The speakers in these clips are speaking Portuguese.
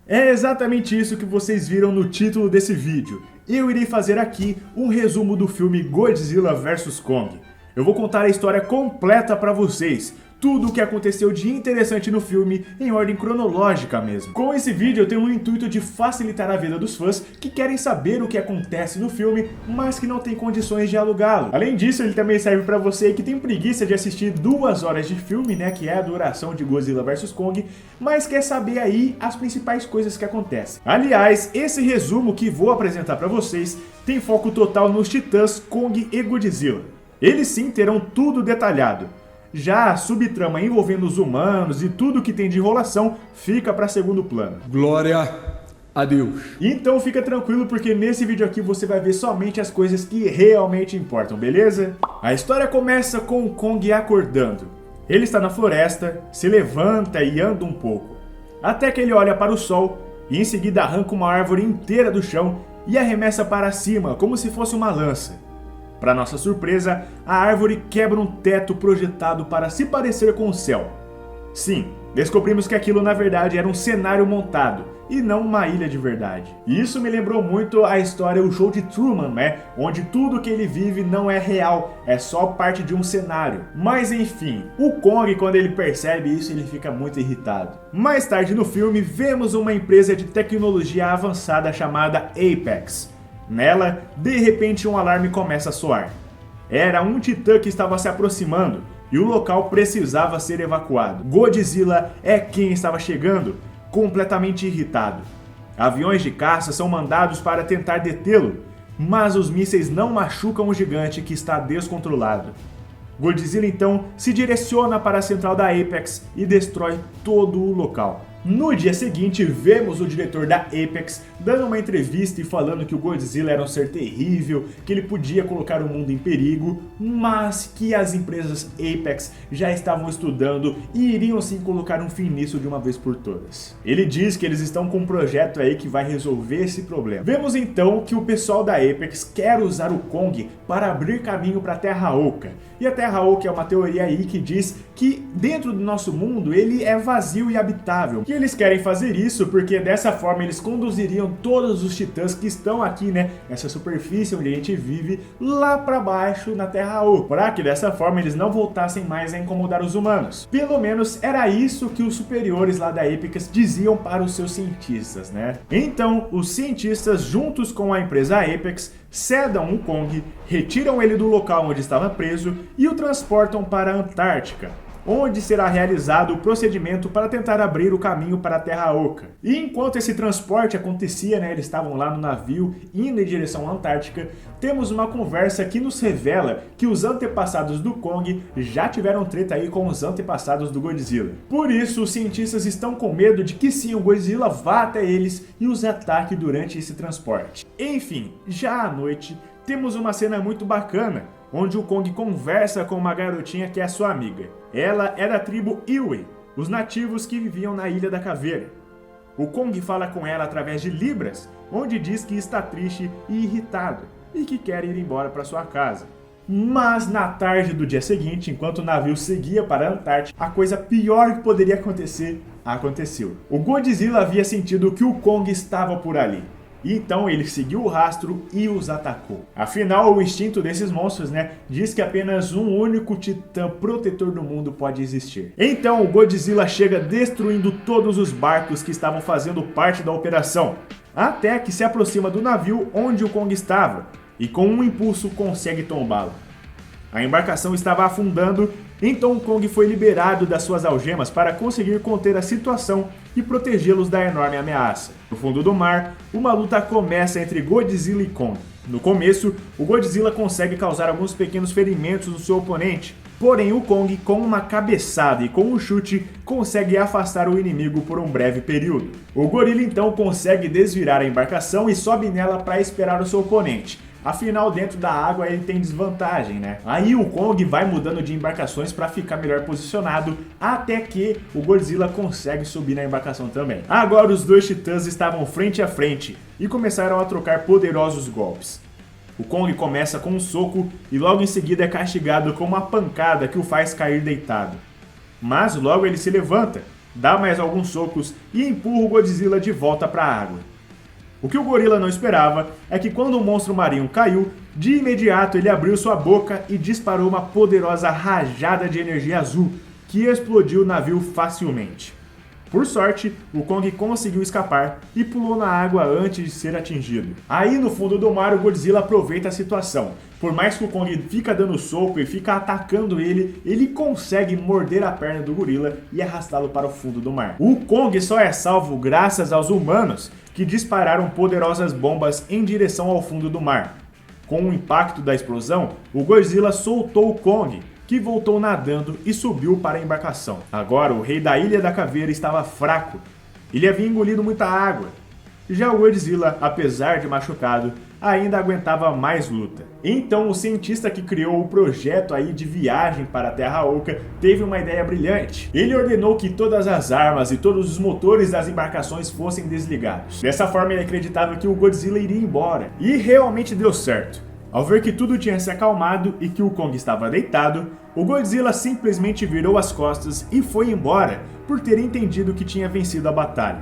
É exatamente isso que vocês viram no título desse vídeo. Eu irei fazer aqui um resumo do filme Godzilla vs Kong. Eu vou contar a história completa para vocês, tudo o que aconteceu de interessante no filme em ordem cronológica mesmo. Com esse vídeo eu tenho o intuito de facilitar a vida dos fãs que querem saber o que acontece no filme, mas que não tem condições de alugá-lo. Além disso, ele também serve para você que tem preguiça de assistir 2 horas de filme, né, que é a duração de Godzilla vs Kong, mas quer saber aí as principais coisas que acontecem. Aliás, esse resumo que vou apresentar para vocês tem foco total nos titãs Kong e Godzilla. Eles sim terão tudo detalhado. Já a subtrama envolvendo os humanos e tudo que tem de enrolação fica para segundo plano. Glória a Deus. Então fica tranquilo porque nesse vídeo aqui você vai ver somente as coisas que realmente importam, beleza? A história começa com o Kong acordando. Ele está na floresta, se levanta e anda um pouco. Até que ele olha para o sol e em seguida arranca uma árvore inteira do chão e arremessa para cima como se fosse uma lança. Para nossa surpresa, a árvore quebra um teto projetado para se parecer com o céu. Sim, descobrimos que aquilo na verdade era um cenário montado e não uma ilha de verdade. E isso me lembrou muito a história O Show de Truman, né? Onde tudo que ele vive não é real, é só parte de um cenário. Mas enfim, o Kong, quando ele percebe isso, ele fica muito irritado. Mais tarde no filme, vemos uma empresa de tecnologia avançada chamada Apex. Nela, de repente um alarme começa a soar. Era um titã que estava se aproximando e o local precisava ser evacuado. Godzilla é quem estava chegando, completamente irritado. Aviões de caça são mandados para tentar detê-lo, mas os mísseis não machucam o gigante que está descontrolado. Godzilla então se direciona para a central da Apex e destrói todo o local. No dia seguinte, vemos o diretor da Apex dando uma entrevista e falando que o Godzilla era um ser terrível, que ele podia colocar o mundo em perigo, mas que as empresas Apex já estavam estudando e iriam sim colocar um fim nisso de uma vez por todas. Ele diz que eles estão com um projeto aí que vai resolver esse problema. Vemos então que o pessoal da Apex quer usar o Kong para abrir caminho para a Terra Oca. E a Terra Oca é uma teoria aí que diz que dentro do nosso mundo ele é vazio e habitável. E eles querem fazer isso porque dessa forma eles conduziriam todos os titãs que estão aqui, né, nessa superfície onde a gente vive, lá para baixo na Terra Oca, para que dessa forma eles não voltassem mais a incomodar os humanos. Pelo menos era isso que os superiores lá da Apex diziam para os seus cientistas, né? Então, os cientistas juntos com a empresa Apex sedam o Kong, retiram ele do local onde estava preso e o transportam para a Antártica, onde será realizado o procedimento para tentar abrir o caminho para a Terra Oca. E enquanto esse transporte acontecia, né, eles estavam lá no navio indo em direção à Antártica, temos uma conversa que nos revela que os antepassados do Kong já tiveram treta aí com os antepassados do Godzilla. Por isso, os cientistas estão com medo de que sim, o Godzilla vá até eles e os ataque durante esse transporte. Enfim, já à noite, temos uma cena muito bacana, onde o Kong conversa com uma garotinha que é sua amiga. Ela é da tribo Iwi, os nativos que viviam na Ilha da Caveira. O Kong fala com ela através de Libras, onde diz que está triste e irritado e que quer ir embora para sua casa. Mas na tarde do dia seguinte, enquanto o navio seguia para a Antártica, a coisa pior que poderia acontecer, aconteceu. O Godzilla havia sentido que o Kong estava por ali. Então ele seguiu o rastro e os atacou. Afinal, o instinto desses monstros, né, diz que apenas um único titã protetor do mundo pode existir. Então o Godzilla chega destruindo todos os barcos que estavam fazendo parte da operação, até que se aproxima do navio onde o Kong estava, e com um impulso consegue tombá-lo. A embarcação estava afundando, então o Kong foi liberado das suas algemas para conseguir conter a situação e protegê-los da enorme ameaça. No fundo do mar, uma luta começa entre Godzilla e Kong. No começo, o Godzilla consegue causar alguns pequenos ferimentos no seu oponente, porém o Kong, com uma cabeçada e com um chute, consegue afastar o inimigo por um breve período. O gorila então consegue desvirar a embarcação e sobe nela para esperar o seu oponente. Afinal, dentro da água ele tem desvantagem, né? Aí o Kong vai mudando de embarcações para ficar melhor posicionado, até que o Godzilla consegue subir na embarcação também. Agora os dois titãs estavam frente a frente e começaram a trocar poderosos golpes. O Kong começa com um soco e logo em seguida é castigado com uma pancada que o faz cair deitado. Mas logo ele se levanta dá mais alguns socos e empurra o Godzilla de volta para a água. O que o gorila não esperava é que quando o monstro marinho caiu, de imediato ele abriu sua boca e disparou uma poderosa rajada de energia azul que explodiu o navio facilmente. Por sorte, o Kong conseguiu escapar e pulou na água antes de ser atingido. Aí no fundo do mar o Godzilla aproveita a situação. Por mais que o Kong fica dando soco e fica atacando ele consegue morder a perna do gorila e arrastá-lo para o fundo do mar. O Kong só é salvo graças aos humanos que dispararam poderosas bombas em direção ao fundo do mar. Com o impacto da explosão, o Godzilla soltou o Kong, que voltou nadando e subiu para a embarcação. Agora, o rei da Ilha da Caveira estava fraco. Ele havia engolido muita água. Já o Godzilla, apesar de machucado, ainda aguentava mais luta. Então, o cientista que criou o projeto aí de viagem para a Terra Oca teve uma ideia brilhante. Ele ordenou que todas as armas e todos os motores das embarcações fossem desligados. Dessa forma, ele acreditava que o Godzilla iria embora. E realmente deu certo. Ao ver que tudo tinha se acalmado e que o Kong estava deitado, o Godzilla simplesmente virou as costas e foi embora por ter entendido que tinha vencido a batalha.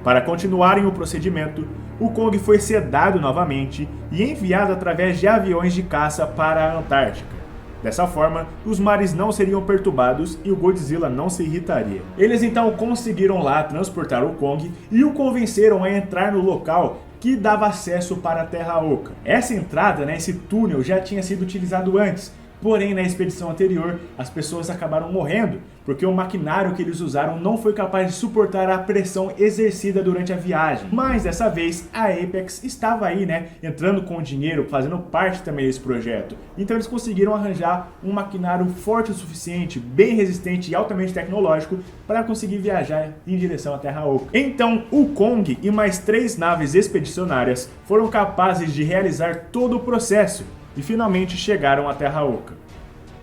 Para continuarem o procedimento, o Kong foi sedado novamente e enviado através de aviões de caça para a Antártica. Dessa forma, os mares não seriam perturbados e o Godzilla não se irritaria. Eles então conseguiram lá transportar o Kong e o convenceram a entrar no local que dava acesso para a Terra Oca. Essa entrada, esse túnel já tinha sido utilizado antes, porém na expedição anterior as pessoas acabaram morrendo porque o maquinário que eles usaram não foi capaz de suportar a pressão exercida durante a viagem. Mas dessa vez a Apex estava aí, entrando com dinheiro, fazendo parte também desse projeto. Então eles conseguiram arranjar um maquinário forte o suficiente, bem resistente e altamente tecnológico para conseguir viajar em direção à Terra Oca. Então o Kong e mais 3 naves expedicionárias foram capazes de realizar todo o processo e finalmente chegaram à Terra Oca.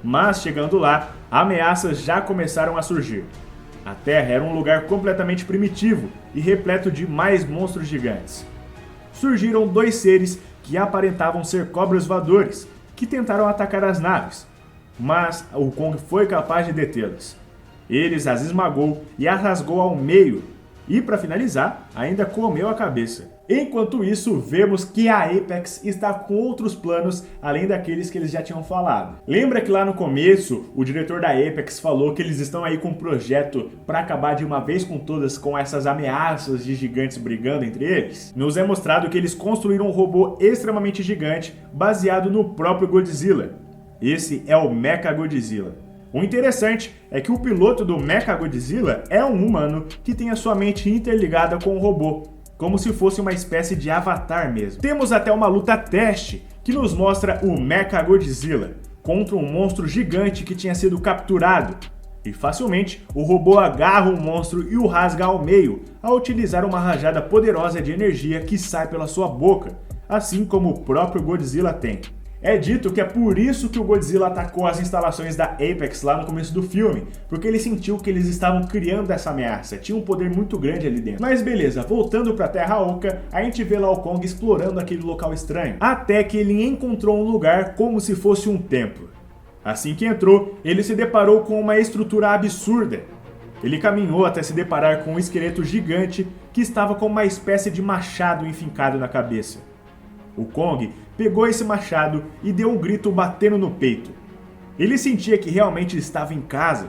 Mas chegando lá, ameaças já começaram a surgir. A Terra era um lugar completamente primitivo e repleto de mais monstros gigantes. Surgiram 2 seres que aparentavam ser cobras voadores, que tentaram atacar as naves, mas o Kong foi capaz de detê-los. Ele as esmagou e as rasgou ao meio, e para finalizar, ainda comeu a cabeça. Enquanto isso, vemos que a Apex está com outros planos além daqueles que eles já tinham falado. Lembra que lá no começo, o diretor da Apex falou que eles estão aí com um projeto para acabar de uma vez com todas com essas ameaças de gigantes brigando entre eles? Nos é mostrado que eles construíram um robô extremamente gigante baseado no próprio Godzilla. Esse é o Mechagodzilla. O interessante é que o piloto do Mechagodzilla é um humano que tem a sua mente interligada com o robô, como se fosse uma espécie de avatar mesmo. Temos até uma luta teste que nos mostra o Mechagodzilla contra um monstro gigante que tinha sido capturado. E facilmente o robô agarra o monstro e o rasga ao meio ao utilizar uma rajada poderosa de energia que sai pela sua boca, assim como o próprio Godzilla tem. É dito que é por isso que o Godzilla atacou as instalações da Apex lá no começo do filme, porque ele sentiu que eles estavam criando essa ameaça, tinha um poder muito grande ali dentro. Mas beleza, voltando pra Terra Oca, a gente vê lá o Kong explorando aquele local estranho, até que ele encontrou um lugar como se fosse um templo. Assim que entrou, ele se deparou com uma estrutura absurda. Ele caminhou até se deparar com um esqueleto gigante que estava com uma espécie de machado enfincado na cabeça. O Kong pegou esse machado e deu um grito batendo no peito. Ele sentia que realmente estava em casa.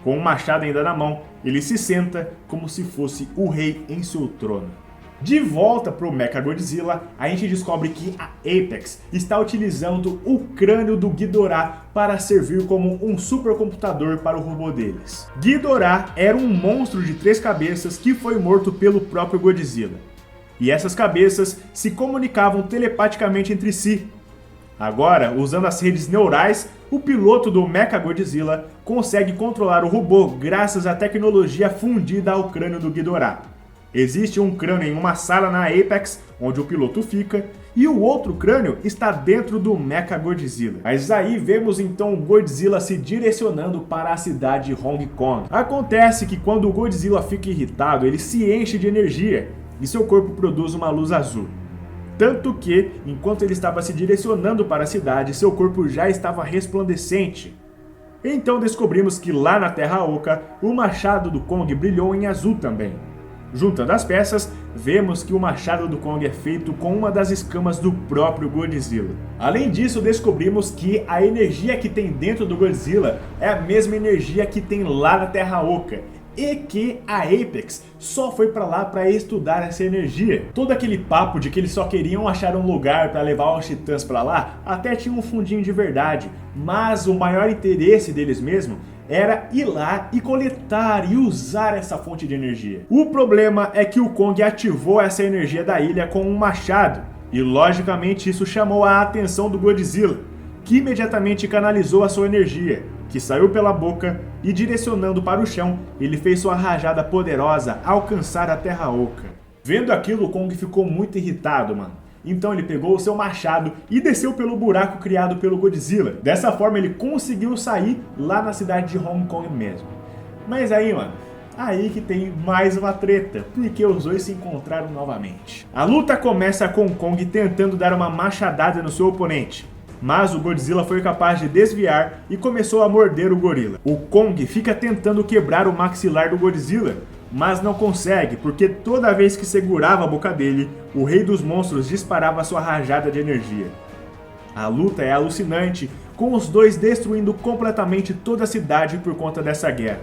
Com o machado ainda na mão, ele se senta como se fosse o rei em seu trono. De volta para o Mechagodzilla, a gente descobre que a Apex está utilizando o crânio do Ghidorah para servir como um supercomputador para o robô deles. Ghidorah era um monstro de 3 cabeças que foi morto pelo próprio Godzilla. E essas cabeças se comunicavam telepaticamente entre si. Agora, usando as redes neurais, o piloto do Mechagodzilla consegue controlar o robô graças à tecnologia fundida ao crânio do Ghidorah. Existe um crânio em uma sala na Apex, onde o piloto fica, e o outro crânio está dentro do Mechagodzilla. Mas aí vemos então o Godzilla se direcionando para a cidade de Hong Kong. Acontece que quando o Godzilla fica irritado, ele se enche de energia, e seu corpo produz uma luz azul. Tanto que, enquanto ele estava se direcionando para a cidade, seu corpo já estava resplandecente. Então descobrimos que lá na Terra Oca, o machado do Kong brilhou em azul também. Juntando as peças, vemos que o machado do Kong é feito com uma das escamas do próprio Godzilla. Além disso, descobrimos que a energia que tem dentro do Godzilla é a mesma energia que tem lá na Terra Oca, e que a Apex só foi pra lá pra estudar essa energia. Todo aquele papo de que eles só queriam achar um lugar pra levar os titãs pra lá, até tinha um fundinho de verdade, mas o maior interesse deles mesmo era ir lá e coletar e usar essa fonte de energia. O problema é que o Kong ativou essa energia da ilha com um machado, e logicamente isso chamou a atenção do Godzilla, que imediatamente canalizou a sua energia, que saiu pela boca e direcionando para o chão, ele fez sua rajada poderosa alcançar a Terra Oca. Vendo aquilo, o Kong ficou muito irritado, mano. Então ele pegou o seu machado e desceu pelo buraco criado pelo Godzilla. Dessa forma ele conseguiu sair lá na cidade de Hong Kong mesmo. Mas aí, mano, aí que tem mais uma treta, porque os dois se encontraram novamente. A luta começa com o Kong tentando dar uma machadada no seu oponente, mas o Godzilla foi capaz de desviar e começou a morder o gorila. O Kong fica tentando quebrar o maxilar do Godzilla, mas não consegue, porque toda vez que segurava a boca dele, o rei dos monstros disparava sua rajada de energia. A luta é alucinante, com os dois destruindo completamente toda a cidade por conta dessa guerra.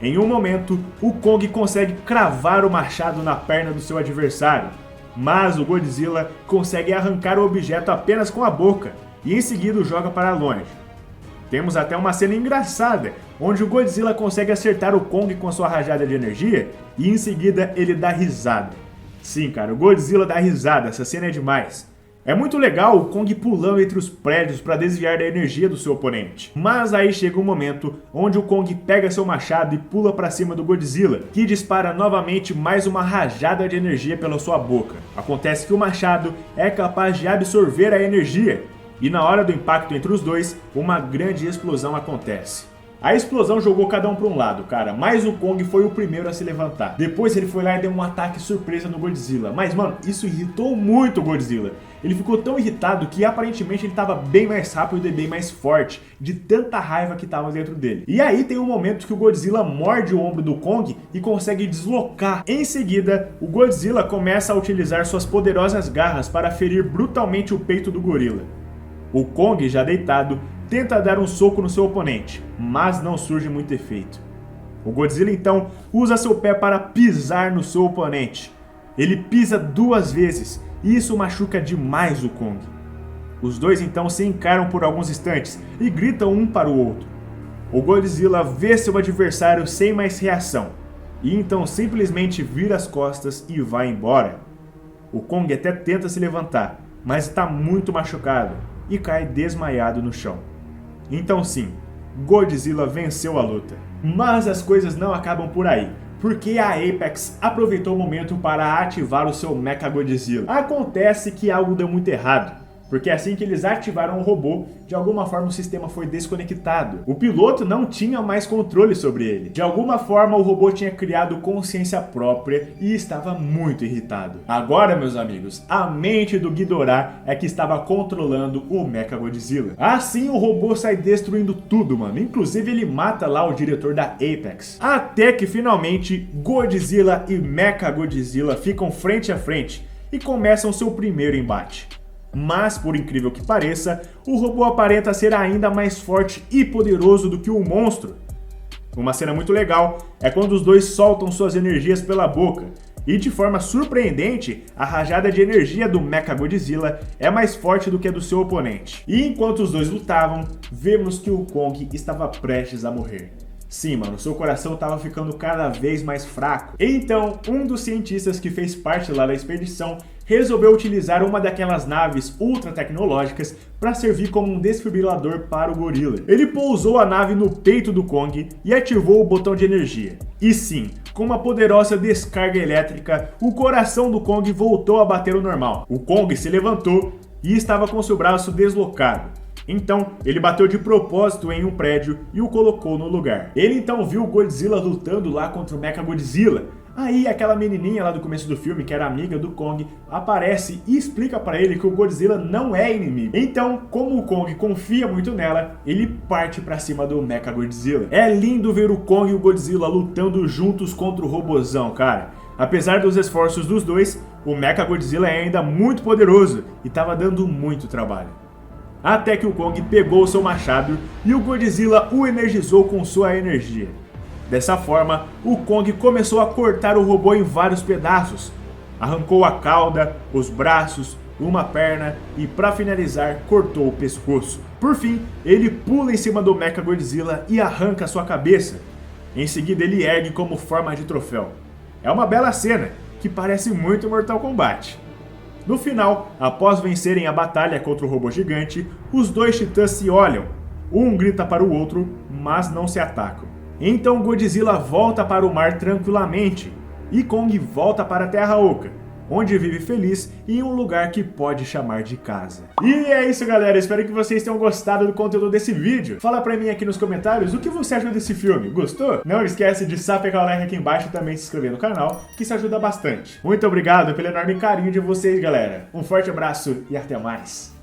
Em um momento, o Kong consegue cravar o machado na perna do seu adversário, mas o Godzilla consegue arrancar o objeto apenas com a boca, e em seguida o joga para longe. Temos até uma cena engraçada, onde o Godzilla consegue acertar o Kong com a sua rajada de energia, e em seguida ele dá risada. Sim, cara, o Godzilla dá risada, essa cena é demais. É muito legal o Kong pulando entre os prédios para desviar da energia do seu oponente. Mas aí chega um momento onde o Kong pega seu machado e pula para cima do Godzilla, que dispara novamente mais uma rajada de energia pela sua boca. Acontece que o machado é capaz de absorver a energia, e na hora do impacto entre os dois, uma grande explosão acontece. A explosão jogou cada um para um lado, cara, mas o Kong foi o primeiro a se levantar. Depois ele foi lá e deu um ataque surpresa no Godzilla. Mas, mano, isso irritou muito o Godzilla. Ele ficou tão irritado que aparentemente ele estava bem mais rápido e bem mais forte, de tanta raiva que estava dentro dele. E aí tem um momento que o Godzilla morde o ombro do Kong e consegue deslocar. Em seguida, o Godzilla começa a utilizar suas poderosas garras para ferir brutalmente o peito do gorila. O Kong, já deitado, tenta dar um soco no seu oponente, mas não surge muito efeito. O Godzilla então usa seu pé para pisar no seu oponente. Ele pisa 2 vezes e isso machuca demais o Kong. Os dois então se encaram por alguns instantes e gritam um para o outro. O Godzilla vê seu adversário sem mais reação e então simplesmente vira as costas e vai embora. O Kong até tenta se levantar, mas está muito machucado e cai desmaiado no chão. Então sim, Godzilla venceu a luta. Mas as coisas não acabam por aí, porque a Apex aproveitou o momento para ativar o seu Mechagodzilla. Acontece que algo deu muito errado, porque assim que eles ativaram o robô, de alguma forma o sistema foi desconectado. O piloto não tinha mais controle sobre ele. De alguma forma o robô tinha criado consciência própria e estava muito irritado. Agora, meus amigos, a mente do Ghidorah é que estava controlando o Mechagodzilla. Assim o robô sai destruindo tudo, mano. Inclusive ele mata lá o diretor da Apex. Até que finalmente Godzilla e Mechagodzilla ficam frente a frente e começam seu primeiro embate. Mas, por incrível que pareça, o robô aparenta ser ainda mais forte e poderoso do que o monstro. Uma cena muito legal é quando os dois soltam suas energias pela boca, e de forma surpreendente, a rajada de energia do Mechagodzilla é mais forte do que a do seu oponente. E enquanto os dois lutavam, vemos que o Kong estava prestes a morrer. Sim, mano, seu coração estava ficando cada vez mais fraco. Então, um dos cientistas que fez parte lá da expedição resolveu utilizar uma daquelas naves ultra tecnológicas para servir como um desfibrilador para o gorila. Ele pousou a nave no peito do Kong e ativou o botão de energia. E sim, com uma poderosa descarga elétrica, o coração do Kong voltou a bater ao normal. O Kong se levantou e estava com seu braço deslocado. Então, ele bateu de propósito em um prédio e o colocou no lugar. Ele então viu o Godzilla lutando lá contra o Mechagodzilla. Aí aquela menininha lá do começo do filme, que era amiga do Kong, aparece e explica pra ele que o Godzilla não é inimigo. Então, como o Kong confia muito nela, ele parte pra cima do Mechagodzilla. É lindo ver o Kong e o Godzilla lutando juntos contra o robozão, cara. Apesar dos esforços dos dois, o Mechagodzilla é ainda muito poderoso e tava dando muito trabalho. Até que o Kong pegou seu machado e o Godzilla o energizou com sua energia. Dessa forma, o Kong começou a cortar o robô em vários pedaços. Arrancou a cauda, os braços, uma perna e, para finalizar, cortou o pescoço. Por fim, ele pula em cima do Mechagodzilla e arranca sua cabeça. Em seguida, ele ergue como forma de troféu. É uma bela cena, que parece muito Mortal Kombat. No final, após vencerem a batalha contra o robô gigante, os dois titãs se olham. Um grita para o outro, mas não se atacam. Então Godzilla volta para o mar tranquilamente, e Kong volta para a Terra Oca, onde vive feliz em um lugar que pode chamar de casa. E é isso, galera, espero que vocês tenham gostado do conteúdo desse vídeo. Fala pra mim aqui nos comentários o que você achou desse filme, gostou? Não esquece de sapecar o like aqui embaixo e também se inscrever no canal, que isso ajuda bastante. Muito obrigado pelo enorme carinho de vocês, galera. Um forte abraço e até mais.